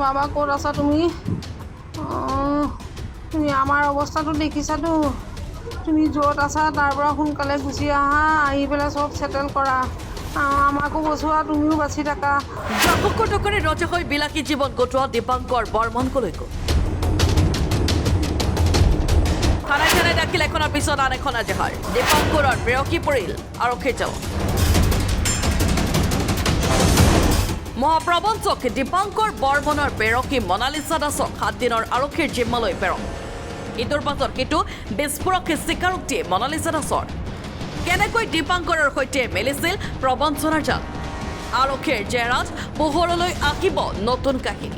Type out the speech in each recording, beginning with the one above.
বাবা ক'ত আছা তুমি? তুমি আমাৰ অৱস্থাটো দেখিছাতো। তুমি য'ত আছা তাৰ পৰা সোনকালে গুচি আহা, আহি পেলাই চব ছেটেল কৰা। আমাকো বচোৱা, তুমিও বাচি থাকা। জাককটকৰে ৰজা হৈ বিলাসী জীৱন কটোৱা দীপাংকৰ বৰ্মন কলৈ গ'ল? থানাই থানাই দাখিল এখনৰ পিছত আন এখন এজাহাৰ। দীপাংকৰৰ প্ৰেয়সী পৰিল আৰক্ষীৰ জালত। মহাপ্ৰবঞ্চক দীপাংকৰ বৰ্মনৰ প্ৰেয়সী মনালিছা দাসক 7 দিনৰ আৰক্ষীৰ জিম্মালৈ প্ৰেৰণ। ইটোৰ পাছত সিটো বিস্ফোৰক স্বীকাৰোক্তি মনালিছা দাসৰ। কেনেকৈ দীপাংকৰৰ সৈতে মিলিছিল প্ৰবঞ্চনাৰ জাল? আৰক্ষীৰ জেৰাত পোহৰলৈ আহিব নতুন কাহিনী।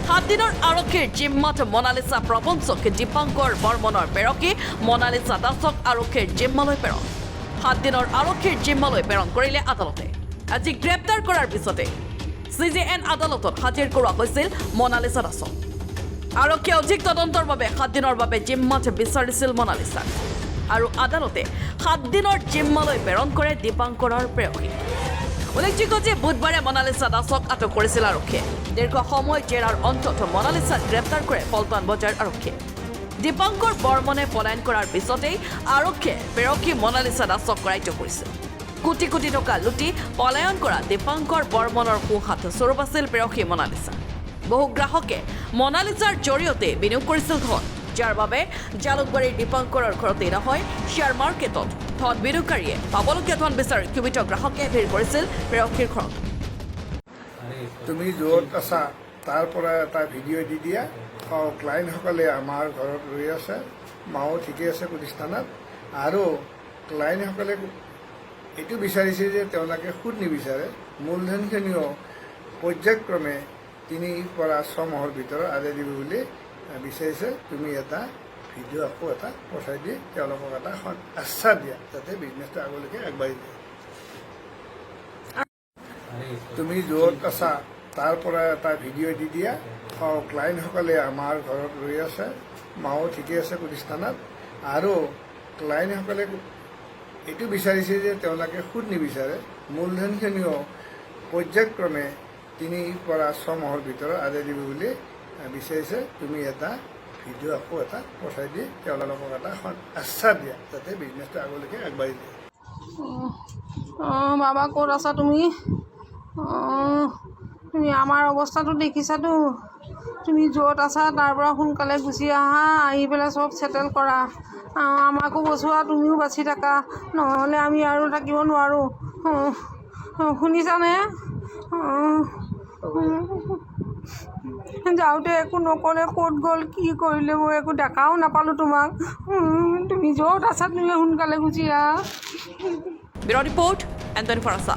7 দিনৰ আৰক্ষীৰ জিম্মাত মনালিছা প্ৰবঞ্চক দীপাংকৰ বৰ্মনৰ প্ৰেয়সী মনালিছা দাসক আৰক্ষীৰ জিম্মালৈ প্ৰেৰণ। 7 দিনৰ আৰক্ষীৰ জিম্মালৈ প্ৰেৰণ কৰিলে আদালতে। আজি গ্ৰেপ্তাৰ কৰাৰ পিছতে CJN আদালতত হাজিৰ কৰোৱা হৈছিল মনালিছা দাসক। আৰক্ষীয়ে অধিক তদন্তৰ বাবে 7 দিনৰ বাবে জিম্মাত বিচাৰিছিল মনালিছাক আৰু আদালতে 7 দিনৰ জিম্মালৈ প্ৰেৰণ কৰে দীপাংকৰৰ প্ৰেয়সী। উল্লেখযোগ্য যে বুধবাৰে মনালিছা দাসক আটক কৰিছিল আৰক্ষীয়ে। দীৰ্ঘ সময় জেৰাৰ অন্তত মনালিছাক গ্ৰেপ্তাৰ কৰে পল্টন বজাৰ আৰক্ষীয়ে। দীপাংকৰ বৰ্মনে পলায়ন কৰাৰ পিছতেই আৰক্ষীয়ে প্ৰেয়সী মনালিছা দাসক কাৰ্য কৰিছিল। কোটি কোটি টকা লুটি পলায়ন কৰা দীপাংকৰ বৰ্মনৰ সোঁহাত স্বৰূপ আছিল প্ৰেয়সী মনালিছা। বহু গ্ৰাহকে মনালিছাৰ জৰিয়তে বিনিয়োগ কৰিছিল ধন, যাৰ বাবে জালুকবাৰীৰ দীপাংকৰৰ ঘৰতেই নহয় শ্বেয়াৰ মাৰ্কেটত ধন বিনিয়োগকাৰীয়ে পাবলগীয়া ধন বিচাৰি ক্ষুভিত গ্ৰাহকে ভিৰ কৰিছিল প্ৰেয়সীৰ ঘৰত। তুমি য'ত আছা তাৰ পৰা এটা ভিডিঅ' দি দিয়া। ক্লায়েণ্টসকলে আমাৰ ঘৰত ৰৈ আছে, মাও ঠিকে আছে প্ৰতিষ্ঠানত, আৰু ক্লায়েণ্টসকলে এইটো বিচাৰিছে যে তেওঁলোকে সুদ নিবিচাৰে, মূলধনখিনিও পৰ্যায়ক্ৰমে 3 পৰা 6 মাহৰ ভিতৰত আদায় দিব বুলি বিচাৰিছে। তুমি এটা ভিডিঅ' আকৌ এটা পঠাই দি তেওঁলোকক এটা আশ্বাস দিয়া যাতে বিজনেছটো আগলৈকে আগবাঢ়ি যায়। তুমি য'ত আছা তাৰ পৰা এটা ভিডিঅ' দি দিয়া। ক্লায়েণ্টসকলে আমাৰ ঘৰত ৰৈ আছে, মাও ঠিকে আছে প্ৰতিষ্ঠানত, আৰু ক্লায়েণ্টসকলে এইটো বিচাৰিছে যে তেওঁলোকে সুদ নিবিচাৰে, মূলধনখিনিও পৰ্যায়ক্ৰমে 3 পৰা 6 মাহৰ ভিতৰত আদায় দিব বুলি বিচাৰিছে। তুমি এটা ভিডিঅ' আকৌ এটা পঠাই দি তেওঁলোকক এটা আশ্বাস দিয়া যাতে বিজনেছটো আগলৈকে আগবাঢ়ি যায়। বাবা ক'ত আছা তুমি? তুমি আমাৰ অৱস্থাটো দেখিছাতো। তুমি য'ত আছা তাৰ পৰা সোনকালে গুচি আহা, আহি পেলাই চব ছেটেল কৰা। আমাকো বচোৱা, তুমিও বাচি থাকা, নহ'লে আমি আৰু থাকিব নোৱাৰোঁ। শুনিছানে? যাওঁতে একো নক'লে, ক'ত গ'ল, কি কৰিলে, মই একো দেখাও নাপালোঁ তোমাক। তুমি য'ত আছা তুমি সোনকালে গুচি আহা। Bureau' report Anthony ফৰাছা।